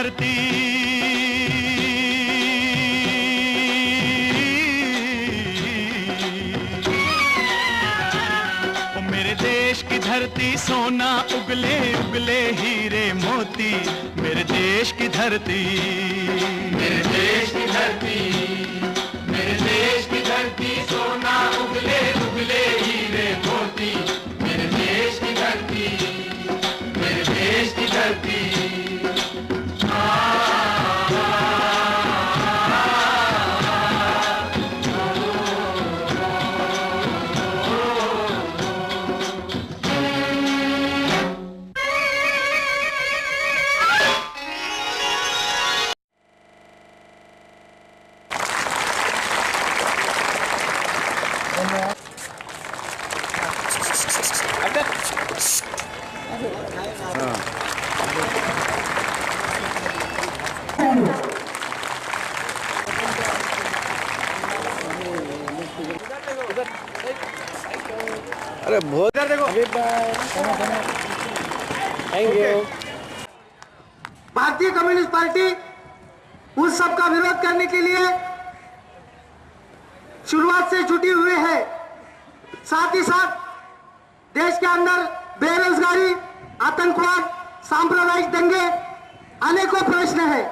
धरती, ओ मेरे देश की धरती सोना उगले उगले हीरे मोती, मेरे देश की धरती, मेरे देश की धरती, मेरे देश की धरती सोना उगले उगले हीरे मोती, मेरे देश की धरती, मेरे देश की धरती। अरे बहुत देखो, थैंक यू। भारतीय कम्युनिस्ट पार्टी उस सब का विरोध करने के लिए शुरुआत से जुटी हुई है। साथ ही साथ देश के अंदर बेरोजगारी, आतंकवाद, सांप्रदायिक दंगे, अनेकों प्रश्न है,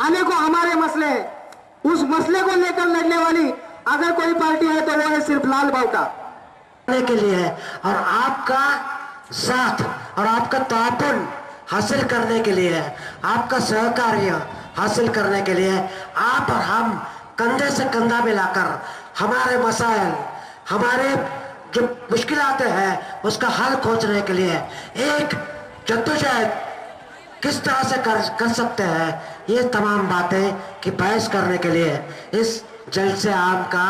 अनेकों हमारे मसले हैं। उस मसले को लेकर लड़ने वाली अगर कोई पार्टी है तो वो है सिर्फ लाल बावटा के लिए है, और आपका साथ और आपका ताउन हासिल करने के लिए है, आपका सहकार्य हासिल करने के लिए आप और हम कंधे से कंधा मिलाकर हमारे मसाइल, हमारे जो मुश्किलातें हैं उसका हल खोजने के लिए एक जद्दोजहद किस तरह से कर सकते हैं, ये तमाम बातें की बहस करने के लिए इस जलसे आम का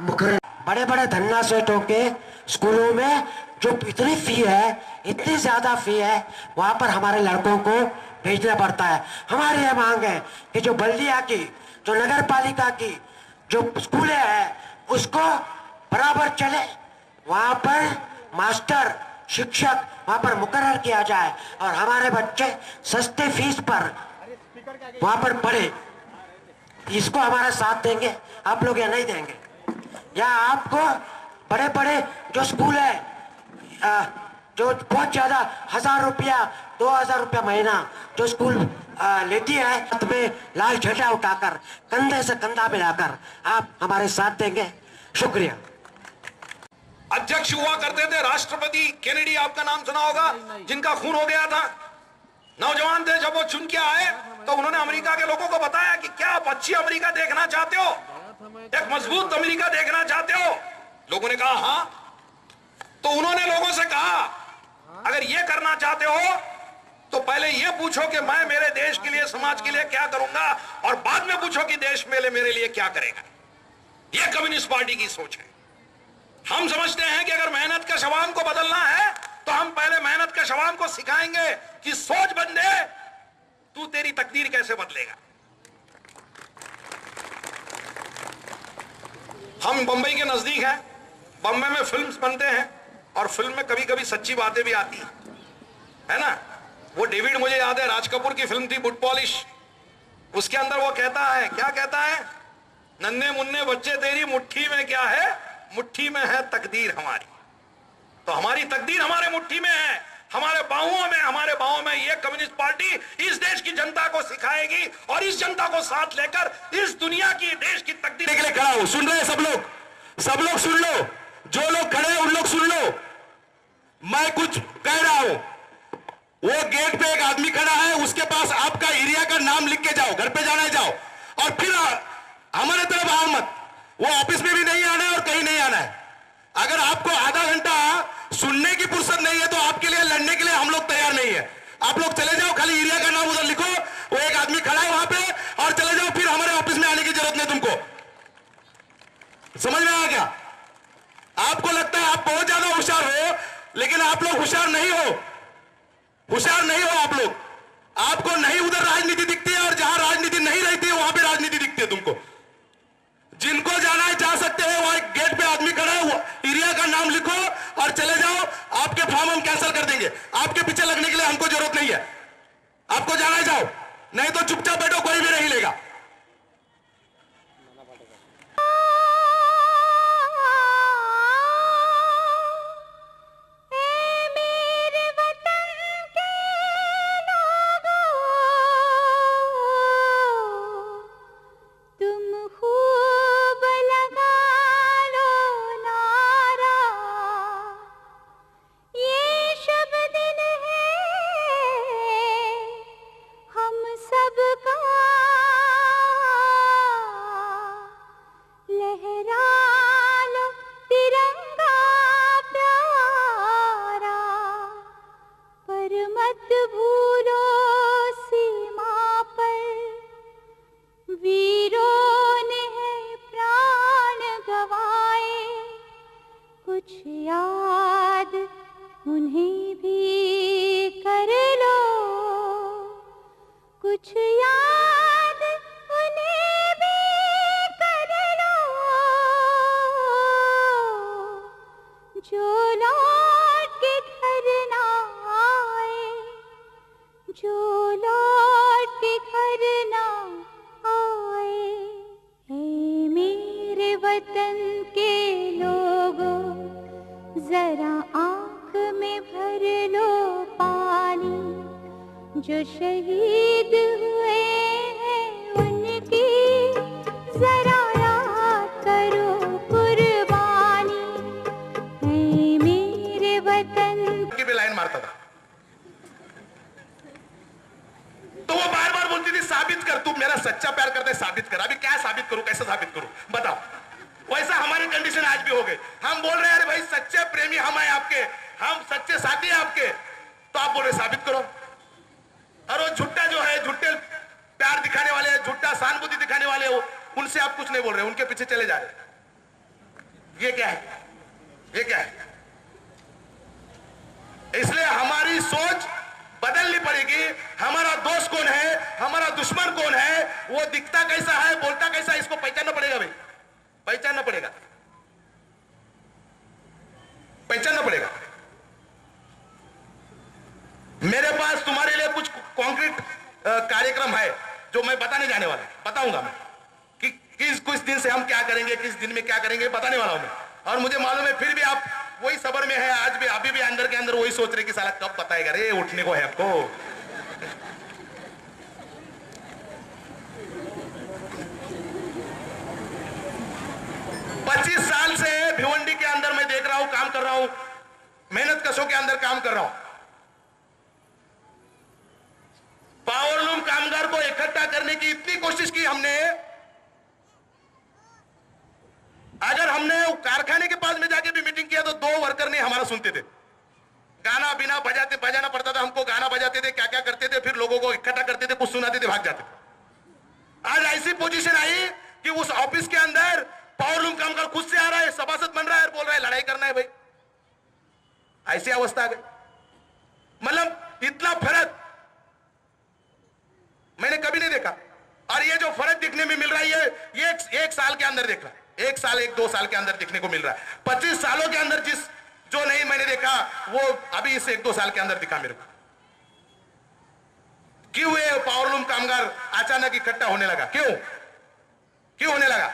मुखर। बड़े बड़े धन्ना सेठों के स्कूलों में जो इतनी फी है, इतनी ज्यादा फी है, वहां पर हमारे लड़कों को भेजना पड़ता है। हमारी यह मांग है कि जो बल्दिया की, जो नगर पालिका की जो स्कूलें हैं उसको बराबर चले, वहां पर मास्टर, शिक्षक वहां पर मुकर्रर किया जाए और हमारे बच्चे सस्ते फीस पर वहां पर पढ़े। इसको हमारा साथ देंगे आप लोग या नहीं देंगे? या आपको बड़े बड़े जो स्कूल है जो बहुत ज्यादा 1000 रुपया 2000 रुपया महीना जो स्कूल लेती है, तुम्हें लाल झंडा उठाकर कंधे से कंधा मिलाकर आप हमारे साथ देंगे? शुक्रिया। अध्यक्ष हुआ करते थे राष्ट्रपति केनेडी, आपका नाम सुना होगा, जिनका खून हो गया था। नौजवान थे, जब वो चुन के आए तो उन्होंने अमेरिका के लोगों को बताया कि क्या आप अच्छी अमेरिका देखना चाहते हो, एक मजबूत अमेरिका देखना चाहते हो? लोगों ने कहा हाँ। तो उन्होंने लोगों से कहा अगर ये करना चाहते हो तो पहले ये पूछो कि मैं मेरे देश के लिए, समाज के लिए क्या करूंगा, और बाद में पूछो कि देश मेरे लिए क्या करेगा। ये कम्युनिस्ट पार्टी की सोच है। हम समझते हैं कि अगर मेहनत के शवान को बदलना है तो हम पहले मेहनत के शवान को सिखाएंगे कि सोच बंदे, तू तेरी तकदीर कैसे बदलेगा। हम बंबई के नजदीक हैं, बंबई में फिल्म्स बनते हैं और फिल्म में कभी कभी सच्ची बातें भी आती है ना। वो डेविड, मुझे याद है, राज कपूर की फिल्म थी बुट पॉलिश, उसके अंदर वो कहता है, क्या कहता है, नन्हे मुन्ने बच्चे तेरी मुट्ठी में क्या है, मुट्ठी में है तकदीर हमारी। तो हमारी तकदीर हमारे मुट्ठी में है, हमारे बाहों में ये कम्युनिस्ट पार्टी इस देश की जनता को सिखाएगी और इस जनता को साथ लेकर इस दुनिया की, देश की तकदीर के लिए खड़ा हो। सुन रहे हैं सब लोग सुन लो, जो लोग खड़े हैं उन लोग सुन लो, मैं कुछ कह रहा हूं। वो गेट पे एक आदमी खड़ा है, उसके पास आपका एरिया का नाम लिख के जाओ, घर पे जाना है जाओ, और फिर हमारे तरफ आओ मत। वो ऑफिस में भी नहीं आना है और कहीं नहीं आना है। अगर आपको आधा घंटा सुनने की फुर्सत नहीं है तो आपके लिए लड़ने के लिए हम लोग तैयार नहीं है। आप लोग चले जाओ, खाली एरिया का नाम उधर लिखो, वो एक आदमी खड़ा है वहां पे, और चले जाओ, फिर हमारे ऑफिस में आने की जरूरत नहीं तुमको। समझ में आया क्या? आपको लगता है आप बहुत ज्यादा होशियार हो, लेकिन आप लोग होशियार नहीं हो आप लोग। आपको नहीं उधर राजनीति दिखती है, और जहां राजनीति नहीं रहती है वहां पे राजनीति दिखती है तुमको। जिनको जाना है जा सकते हैं, वहां गेट पे आदमी खड़ा है, एरिया का नाम लिखो और चले जाओ। आपके फॉर्म हम कैंसिल कर देंगे, आपके पीछे लगने के लिए हमको जरूरत नहीं है। आपको जाना है जाओ, नहीं तो चुपचाप बैठो, कोई भी नहीं लेगा। जो शहीद हुए हैं उनकी जरा याद करो कुर्बानी है मेरे वतन की भी लाइन मारता था तो वो बार बार बोलती थी साबित कर, तू मेरा सच्चा प्यार करता है, साबित कर। अभी क्या साबित करूं, कैसे साबित करूं बताओ। वैसा हमारी कंडीशन आज भी हो गई। हम बोल रहे हैं अरे भाई सच्चे प्रेमी हम हैं आपके, हम सच्चे साथी हैं आपके, तो आप बोल रहे साबित करो। और वो झूठा जो है, झूठे प्यार दिखाने वाले, झूठा सहानुभूति दिखाने वाले हो, उनसे आप कुछ नहीं बोल रहे, उनके पीछे चले जा रहे। ये क्या है, ये क्या है? इसलिए हमारी सोच बदलनी पड़ेगी। हमारा दोस्त कौन है, हमारा दुश्मन कौन है, वो दिखता कैसा है, बोलता कैसा है, इसको पहचानना पड़ेगा भाई, पहचानना पड़ेगा, पहचानना पड़ेगा। मेरे पास तुम्हारे लिए कुछ कॉन्क्रीट कार्यक्रम है जो मैं बताने जाने वाला हूं, बताऊंगा मैं कि किस दिन से हम क्या करेंगे, किस दिन में क्या करेंगे, बताने वाला हूं मैं। और मुझे मालूम है फिर भी आप वही सबर में है, आज भी अभी भी अंदर के अंदर वही सोच रहे कि साला कब बताएगा रे, उठने को है आपको। पच्चीस साल से भिवंडी के अंदर मैं देख रहा हूं, काम कर रहा हूं, मेहनत कशों के अंदर काम कर रहा हूं। पावरलूम कामगार को इकट्ठा करने की इतनी कोशिश की हमने, अगर हमने कारखाने के पास में जाके भी मीटिंग किया तो 2 वर्कर नहीं हमारा सुनते थे। गाना बिना बजाना पड़ता था हमको, गाना बजाते थे, क्या क्या करते थे, फिर लोगों को इकट्ठा करते थे, कुछ सुनाते थे, भाग जाते थे। आज ऐसी पोजीशन आई कि उस ऑफिस के अंदर पावरलूम कामगार खुद से आ रहा है, सभासद बन रहा है, बोल रहा है लड़ाई करना है भाई। ऐसी अवस्था आ गई। मतलब इतना फर्क मैंने कभी नहीं देखा। और ये जो फर्क दिखने में मिल रहा है ये एक साल के अंदर देख रहा है, 1 साल 1-2 साल के अंदर दिखने को मिल रहा है। 25 सालों के अंदर जो नहीं मैंने देखा वो अभी इस 1-2 साल के अंदर दिखा मेरे को। क्यों ये पावरलूम कामगार अचानक इकट्ठा होने लगा, क्यों होने लगा?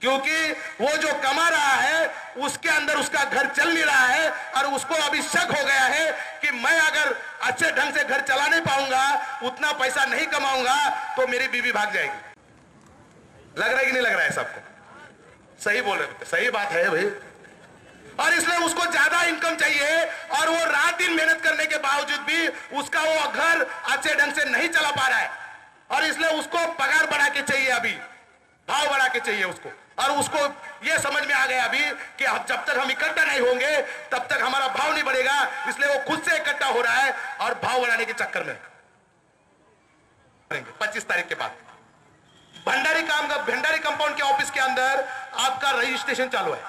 क्योंकि वो जो कमा रहा है उसके अंदर उसका घर चल नहीं रहा है, और उसको अभी शक हो गया है कि मैं अगर अच्छे ढंग से घर चला नहीं पाऊंगा, उतना पैसा नहीं कमाऊंगा, तो मेरी बीवी भाग जाएगी। लग रहा है कि नहीं लग रहा है सबको? सही बोल रहे, सही बात है भाई। और इसलिए उसको ज्यादा इनकम चाहिए, और वो रात दिन मेहनत करने के बावजूद भी उसका वो घर अच्छे ढंग से नहीं चला पा रहा है, और इसलिए उसको पगार बढ़ा के चाहिए, अभी भाव बढ़ा के चाहिए उसको। और उसको ये समझ में आ गया अभी कि जब तक हम इकट्ठा नहीं होंगे तब तक हमारा भाव नहीं बढ़ेगा, इसलिए वो खुद से इकट्ठा हो रहा है और भाव बढ़ाने के चक्कर में। 25 तारीख के बाद भंडारी कंपाउंड के ऑफिस के अंदर आपका रजिस्ट्रेशन चालू है।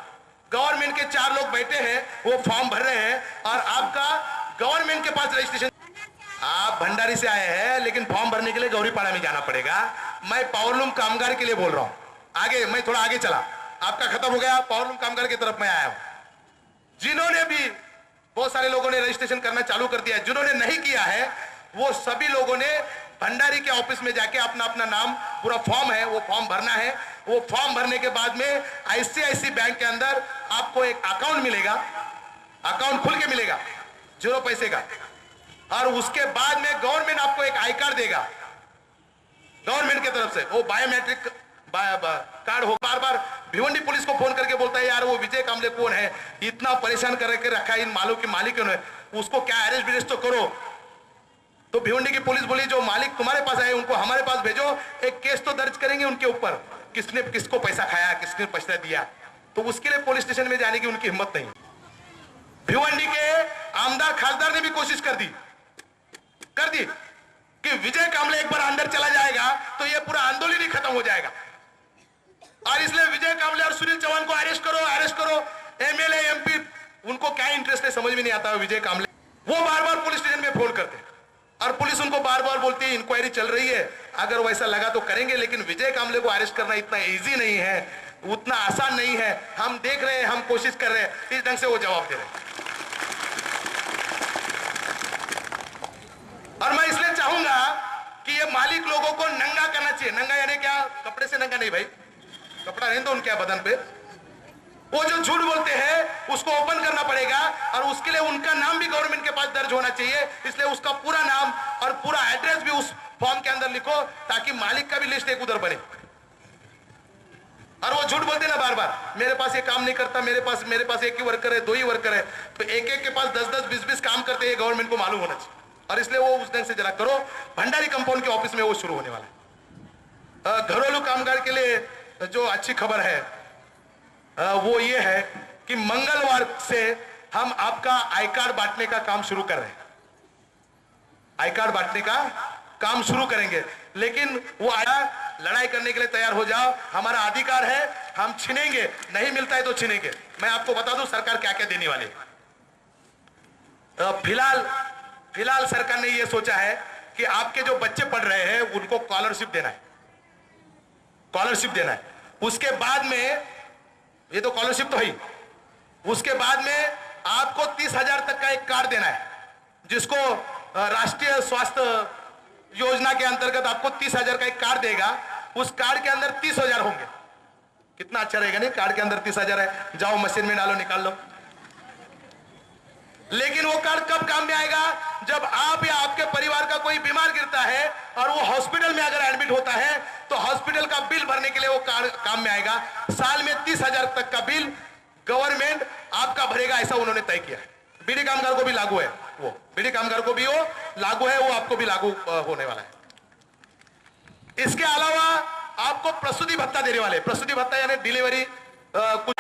गवर्नमेंट के 4 लोग बैठे हैं, वो फॉर्म भर रहे हैं, और आपका गवर्नमेंट के पास रजिस्ट्रेशन। आप भंडारी से आए हैं, लेकिन फॉर्म भरने के लिए गौरीपाड़ा में जाना पड़ेगा। मैं पावरलूम कामगार के लिए बोल रहा हूं। आगे मैं थोड़ा आगे चला, आपका खत्म हो गया, पावरलूम कामगार की तरफ मैं आया हूं। जिन्होंने भी, बहुत सारे लोगों ने रजिस्ट्रेशन करना चालू कर दिया है, जिन्होंने नहीं किया है वो सभी लोगों ने भंडारी के ऑफिस में जाके अपना अपना नाम, पूरा फॉर्म है वो फॉर्म भरना है। वो फॉर्म भरने के बाद में आईसीआईसी बैंक के अंदर आपको एक अकाउंट मिलेगा, अकाउंट खुल के मिलेगा 0 पैसे का, और उसके बाद में गवर्नमेंट आपको एक आई कार्ड देगा गवर्नमेंट की तरफ से। वो बायोमेट्रिक कार्ड हो। बार बार भिवंडी पुलिस को फोन करके बोलता है यार वो विजय कामले कौन है, इतना परेशान करके रखा है इन मालों के मालिक ने, उसको क्या अरेस्ट विरेस्ट तो करो। तो भिवंडी की पुलिस बोली जो मालिक तुम्हारे पास आए उनको हमारे पास भेजो, एक केस तो दर्ज करेंगे उनके ऊपर, किसने किसको पैसा खाया, किसने पैसा दिया। तो उसके लिए पुलिस स्टेशन में जाने की उनकी हिम्मत नहीं। भिवंडी के आमदार खासदार ने भी कोशिश कर दी कि विजय कामले एक बार अंदर चला जाएगा तो ये पूरा आंदोलन ही खत्म हो जाएगा, और इसलिए विजय कामले और सुनील चौहान को अरेस्ट करो। एमएलए एमपी उनको क्या इंटरेस्ट है समझ में नहीं आता। विजय कामले वो बार बार पुलिस स्टेशन में फोन करते और पुलिस उनको बार बार बोलती है इंक्वायरी चल रही है, अगर वैसा लगा तो करेंगे, लेकिन विजय कामले को अरेस्ट करना इतना इजी नहीं है, उतना आसान नहीं है। हम देख रहे हैं, हम कोशिश कर रहे हैं। इस ढंग से वो जवाब दे रहे हैं। और मैं इसलिए चाहूंगा कि ये मालिक लोगों को नंगा करना चाहिए। नंगा यानी क्या? कपड़े से नंगा नहीं भाई, कपड़ा रहने दो उनके बदन पे। वो जो झूठ बोलते हैं उसको ओपन करना पड़ेगा, और उसके लिए उनका नाम भी गवर्नमेंट के पास दर्ज होना चाहिए। इसलिए उसका पूरा नाम और पूरा एड्रेस भी उस फॉर्म के अंदर लिखो, ताकि मालिक का भी लिस्ट एक उधर बने। और वो झूठ बोलते ना बार बार, मेरे पास ये काम नहीं करता, मेरे पास एक ही वर्कर है, 2 ही वर्कर है, तो एक के पास 10-10, 20-20 काम करते हैं, गवर्नमेंट को मालूम होना चाहिए। और इसलिए वो उस ढंग से जरा करो। भंडारी कंपाउंड के ऑफिस में वो शुरू होने वाला है। घरेलू कामगार के लिए जो अच्छी खबर है वो ये है कि मंगलवार से हम आपका आई कार्ड बांटने का काम शुरू कर रहे हैं। आई कार्ड बांटने का काम शुरू करेंगे, लेकिन वो आया लड़ाई करने के लिए तैयार हो जाओ, हमारा अधिकार है, हम छीनेंगे, नहीं मिलता है तो छीनेंगे। मैं आपको बता दूं सरकार क्या क्या देने वाली है। फिलहाल सरकार ने यह सोचा है कि आपके जो बच्चे पढ़ रहे हैं उनको स्कॉलरशिप देना है, उसके बाद में, ये तो स्कॉलरशिप तो है, उसके बाद में आपको 30,000 तक का एक कार्ड देना है, जिसको राष्ट्रीय स्वास्थ्य योजना के अंतर्गत आपको 30,000 का एक कार्ड देगा। उस कार्ड के अंदर 30,000 होंगे। कितना अच्छा रहेगा नहीं? कार्ड के अंदर 30,000 है, जाओ मशीन में डालो, निकाल लो। लेकिन वो कार्ड कब काम में आएगा? जब आप या आपके परिवार का कोई बीमार गिरता है और वो हॉस्पिटल में अगर एडमिट होता है तो हॉस्पिटल का बिल भरने के लिए वो कार्ड काम में आएगा। साल में 30,000 तक का बिल गवर्नमेंट आपका भरेगा, ऐसा उन्होंने तय किया है। बीड़ी कामगार को भी लागू है, वो बीड़ी कामगार को भी वो लागू है, वो आपको भी लागू होने वाला है। इसके अलावा आपको प्रसूति भत्ता देने वाले। प्रसूति भत्ता यानी डिलीवरी कुछ।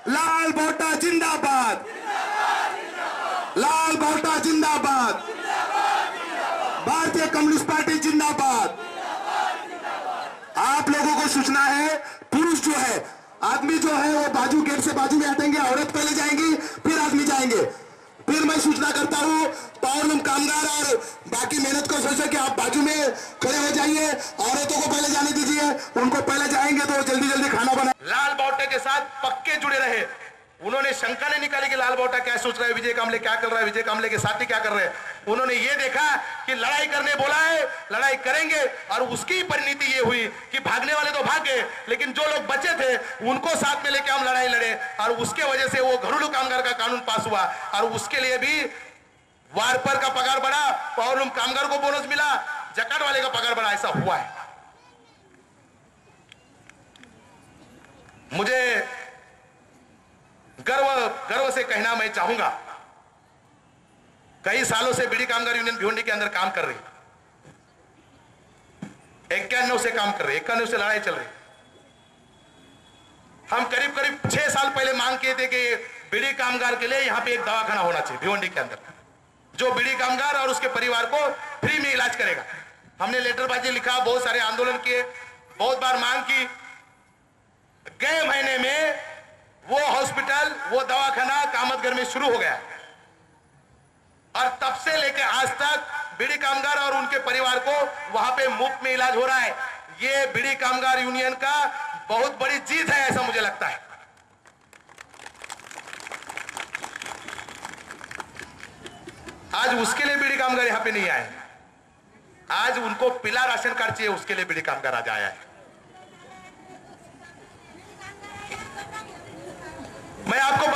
लाल बोटा जिंदाबाद, लाल बोटा जिंदाबाद, भारतीय कम्युनिस्ट पार्टी जिंदाबाद। आप लोगों को सूचना है, पुरुष जो है, आदमी जो है वो बाजू गेट से बाजू में हटेंगे, औरत पहले जाएंगी फिर आदमी जाएंगे। फिर मैं सूचना करता हूँ पावरलूम कामगार और बाकी मेहनत को सोचे कि आप बाजू में खड़े हो जाइए, औरतों को पहले जाने दीजिए, उनको पहले जाएंगे तो जल्दी जल्दी खाना बना। लाल बावटे के साथ पक्के जुड़े रहे। उन्होंने शंका नहीं निकाली कि लाल बावटा क्या सोच रहा है, विजय कामले क्या कर रहा है, विजय कामले के साथी क्या कर रहे हैं। उन्होंने ये देखा कि लड़ाई करने बोला है, लड़ाई करेंगे, और उसकी परिणति ये हुई कि भागने वाले तो भाग गए, लेकिन जो लोग बचे थे उनको साथ में लेके हम लड़ाई लड़े, और उसके वजह से वो घरेलू कामगार का कानून पास हुआ, और उसके लिए भी वार्पर का पगार बढ़ा, पावरलूम कामगार को बोनस मिला, जकाट वाले का पगार बढ़ा, ऐसा हुआ है। मुझे गर्व से कहना मैं चाहूंगा, कई सालों से बीड़ी कामगार यूनियन भिवंडी के अंदर काम कर रही है। 91 से काम कर रहे, 91 से लड़ाई चल रही। हम करीब 6 साल पहले मांग किए थे कि बीड़ी कामगार के लिए यहां पे एक दवाखाना होना चाहिए भिवंडी के अंदर, जो बीड़ी कामगार और उसके परिवार को फ्री में इलाज करेगा। हमने लेटरबाजी लिखा, बहुत सारे आंदोलन किए, बहुत बार मांग की। गए महीने में वो हॉस्पिटल, वो दवाखाना कामतगर में शुरू हो गया, और तब से लेकर आज तक बीड़ी कामगार और उनके परिवार को वहां पे मुफ्त में इलाज हो रहा है। ये बीड़ी कामगार यूनियन का बहुत बड़ी जीत है, ऐसा मुझे लगता है। आज उसके लिए बीड़ी कामगार यहां पे नहीं आए, आज उनको पीला राशन कार्ड चाहिए, उसके लिए बीड़ी कामगार आज आया है। मैं आपको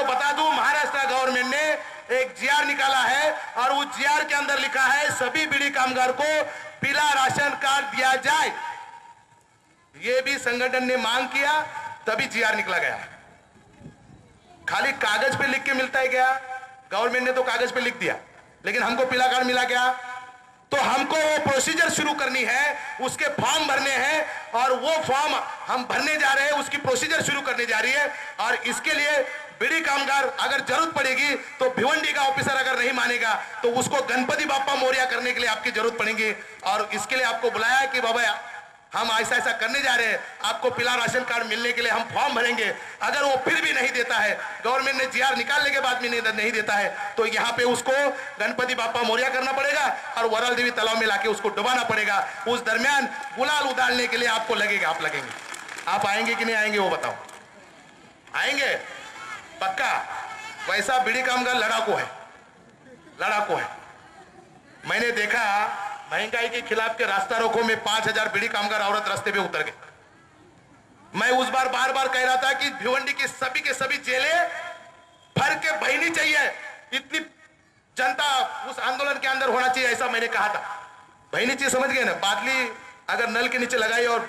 बता दूं महाराष्ट्र गवर्नमेंट ने एक जीआर निकाला है और उस जीआर के अंदर लिखा है सभी बीड़ी कामगार को पीला राशन कार्ड दिया जाए। यह भी संगठन ने मांग किया तभी जीआर निकला गया। खाली कागज पे लिख के मिलता है क्या? गवर्नमेंट ने तो कागज पे लिख दिया, लेकिन हमको पीला कार्ड मिला क्या? तो हमको वो प्रोसीजर शुरू करनी है, उसके फॉर्म भरने हैं और वो फॉर्म हम भरने जा रहे हैं, उसकी प्रोसीजर शुरू करने जा रही है। और इसके लिए बीड़ी कामगार अगर जरूरत पड़ेगी तो भिवंडी का ऑफिसर अगर नहीं मानेगा तो उसको गणपति बाप्पा मोरिया करने के लिए आपकी जरूरत पड़ेगी। और इसके लिए आपको बुलाया है कि बाबा हम ऐसा ऐसा करने जा रहे हैं, आपको पीला राशन कार्ड मिलने के लिए हम फॉर्म भरेंगे। अगर वो फिर भी नहीं देता है, गवर्नमेंट ने जीआर निकालने के बाद भी नहीं देता है, तो यहाँ पे उसको गणपति बाप्पा मोरिया करना पड़ेगा और वरल देवी तालाब में लाके उसको डुबाना पड़ेगा। उस दरमियान गुलाल उड़ालने के लिए आपको लगेगा, आप लगेंगे। आप आएंगे कि नहीं आएंगे वो बताओ? आएंगे पक्का? वैसा बीड़ी कामगार लड़ाकू है। मैंने देखा महंगाई के खिलाफ के रास्ता रोको में 5000 बीड़ी कामगार औरत रास्ते पे उतर गए। मैं उस बार बार कह रहा था कि भिवंडी की सभी के सभी जेलें भर के बहनी चाहिए, इतनी जनता उस आंदोलन के अंदर होना चाहिए, ऐसा मैंने कहा था। बहनी चाहिए, समझ गए ना? बादली अगर नल के नीचे लगाई और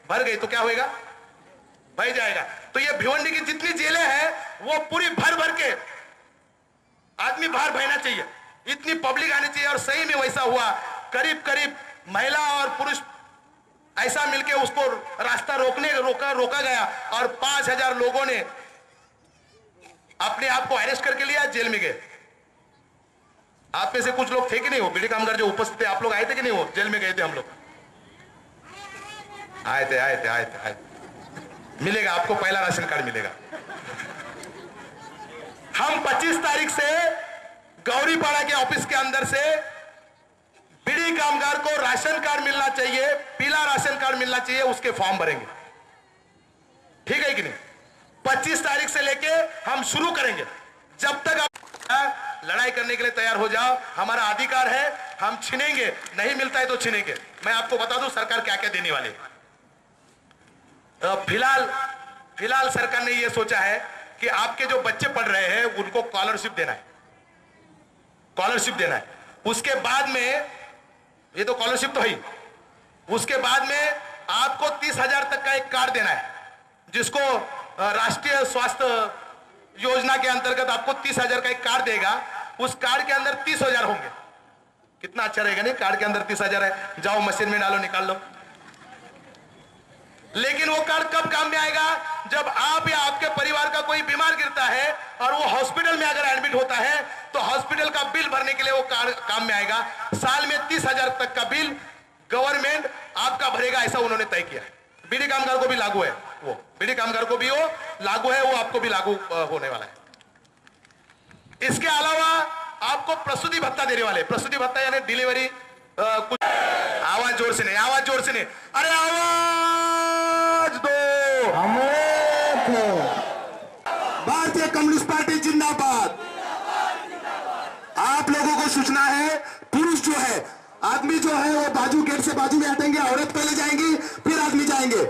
भर गई तो क्या होगा? बह जाएगा। तो ये भिवंडी की जितनी जेलें हैं वो पूरी भर के आदमी बाहर बहना चाहिए, इतनी पब्लिक आनी चाहिए। और सही में वैसा हुआ, करीब महिला और पुरुष ऐसा मिलके उसको रास्ता रोका गया और 5000 लोगों ने अपने आप को अरेस्ट करके लिया, जेल में गए। आप में से कुछ लोग थे कि नहीं? वो बीड़ी कामगार जो उपस्थित थे, आप लोग आए थे कि नहीं? वो जेल में गए थे, हम लोग आए थे। मिलेगा आपको, पहला राशन कार्ड मिलेगा। हम 25 तारीख से गौरीपाड़ा के ऑफिस के अंदर से बीड़ी कामगार को राशन कार्ड मिलना चाहिए, पीला राशन कार्ड मिलना चाहिए, उसके फॉर्म भरेंगे। ठीक है कि नहीं? 25 तारीख से लेके हम शुरू करेंगे। जब तक आप लड़ाई करने के लिए तैयार हो जाओ, हमारा अधिकार है, हम छीनेंगे, नहीं मिलता है तो छीनेंगे। मैं आपको बता दूं सरकार क्या क्या देने वाली है। फिलहाल सरकार ने यह सोचा है कि आपके जो बच्चे पढ़ रहे हैं उनको स्कॉलरशिप देना है। उसके बाद में, ये तो स्कॉलरशिप तो है, उसके बाद में आपको 30,000 तक का एक कार्ड देना है, जिसको राष्ट्रीय स्वास्थ्य योजना के अंतर्गत आपको 30,000 का एक कार्ड देगा। उस कार्ड के अंदर 30,000 होंगे। कितना अच्छा रहेगा नहीं? कार्ड के अंदर 30,000 है, जाओ मशीन में डालो, निकाल लो। लेकिन वो कार्ड कब काम में आएगा? जब आप या आपके परिवार का कोई बीमार गिरता है और वो हॉस्पिटल में अगर एडमिट होता है तो हॉस्पिटल का बिल भरने के लिए वो कार्ड काम में आएगा। साल में 30,000 तक का बिल गवर्नमेंट आपका भरेगा, ऐसा उन्होंने तय किया है। बीड़ी कामगार को भी लागू है, वो बीड़ी कामगार को भी वो लागू है, वो आपको भी लागू होने वाला है। इसके अलावा आपको प्रसूति भत्ता देने वाले। प्रसूति भत्ता यानी डिलीवरी कुछ। आवाज जोर से नहीं, अरे आवाज दो। भारतीय कम्युनिस्ट पार्टी जिंदाबाद। आप लोगों को सूचना है, पुरुष जो है, आदमी जो है वो बाजू गेट से बाजू में हटेंगे, औरत पहले जाएंगी, फिर आदमी जाएंगे।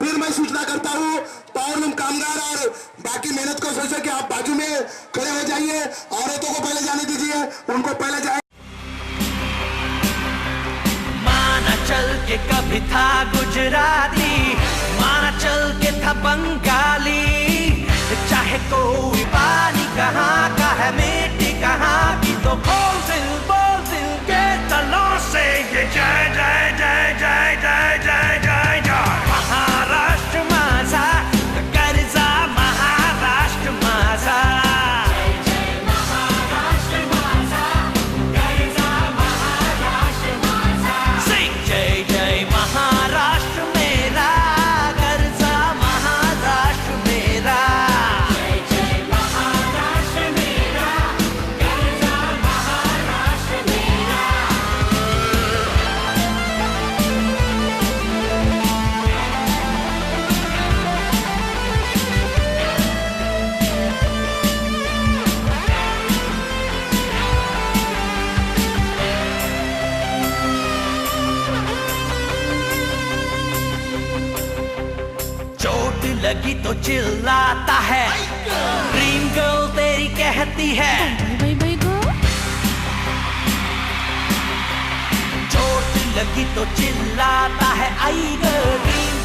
फिर मैं सूचना करता हूं पावरलूम कामगार और बाकी मेहनत को सोचे कि आप बाजू में खड़े हो जाइए, औरतों को पहले जाने दीजिए, उनको पहले जाए। माना चल के कभी था गुजराती, माना चल के था बंगाली, चाहे कोई पानी कहाँ का है, मिट्टी कहाँ की, तो बोल दिल के तलों से ये जय जय जय जय जय जय जय जय। महाराष्ट्र माझा कर्जा, महाराष्ट्र माझा, जय जय महाराष्ट्र माझा लगी तो चिल्लाता है, ड्रीम गर्ल तेरी कहती है, चोट लगी तो चिल्लाता है, आई गर्ल ड्रीम